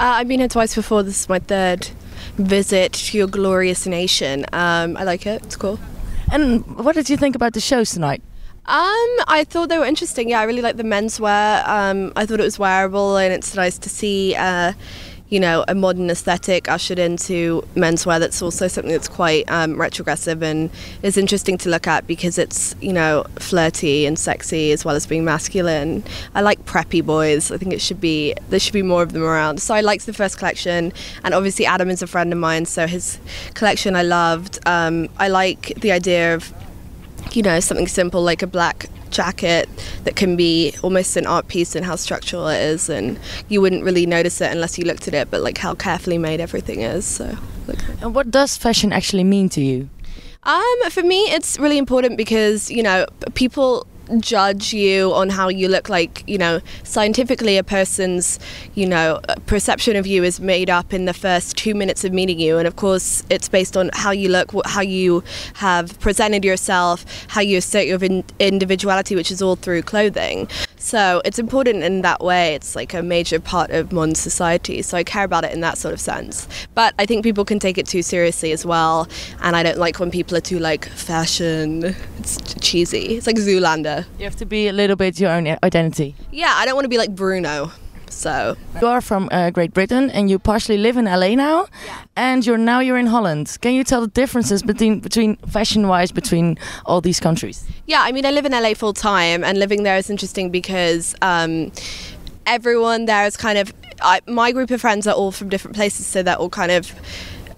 I've been here twice before. This is my third visit to your glorious nation. I like it. It's cool. And what did you think about the shows tonight? I thought they were interesting. Yeah, I really like the menswear. I thought it was wearable, and it's nice to see, a modern aesthetic ushered into menswear that's also something that's quite retrogressive and is interesting to look at because it's, flirty and sexy as well as being masculine. I like preppy boys. I think there should be more of them around. So I liked the first collection, and obviously Adam is a friend of mine, so his collection I loved. I like the idea of something simple like a black jacket that can be almost an art piece and how structural it is, and you wouldn't really notice it unless you looked at it, but like how carefully made everything is. So and what does fashion actually mean to you? For me it's really important because people judge you on how you look. Like, scientifically a person's perception of you is made up in the first 2 minutes of meeting you, and of course it's based on how you look, how you have presented yourself, how you assert your individuality, which is all through clothing. So it's important in that way. It's like a major part of modern society, so I care about it in that sort of sense. But I think people can take it too seriously as well, and I don't like when people are too like fashion. It's cheesy. It's like Zoolander. You have to be a little bit your own identity. Yeah, I don't want to be like Bruno. So you are from Great Britain and you partially live in LA now, and you're in Holland. Can you tell the differences between fashion-wise between all these countries? Yeah, I mean, I live in LA full time, and living there is interesting because everyone there is kind of my group of friends are all from different places, so they're all kind of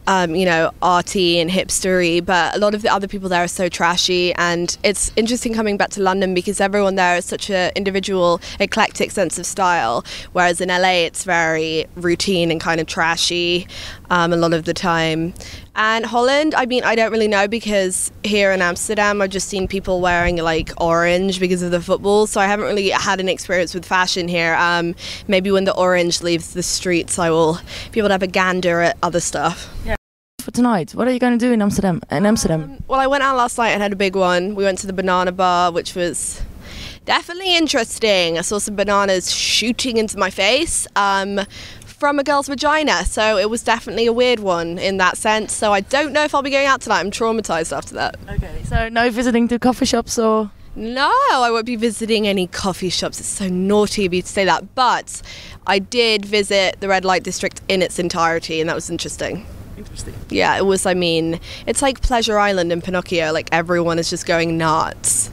arty and hipstery, but a lot of the other people there are so trashy, and it's interesting coming back to London because everyone there has such an individual, eclectic sense of style, whereas in LA it's very routine and kind of trashy a lot of the time. And Holland, I mean, I don't really know because here in Amsterdam I've just seen people wearing like orange because of the football, so I haven't really had an experience with fashion here. Maybe when the orange leaves the streets I will be able to have a gander at other stuff. Yeah. For tonight, what are you going to do in Amsterdam? Well, I went out last night and had a big one. We went to the Bananenbar, which was definitely interesting. I saw some bananas shooting into my face from a girl's vagina, so it was definitely a weird one in that sense. So I don't know if I'll be going out tonight. I'm traumatized after that. Okay, so no visiting to coffee shops or? No, I won't be visiting any coffee shops. It's so naughty of you to say that, but I did visit the red light district in its entirety, and that was interesting. Interesting. Yeah, it was. I mean, it's like Pleasure Island in Pinocchio. Like everyone is just going nuts.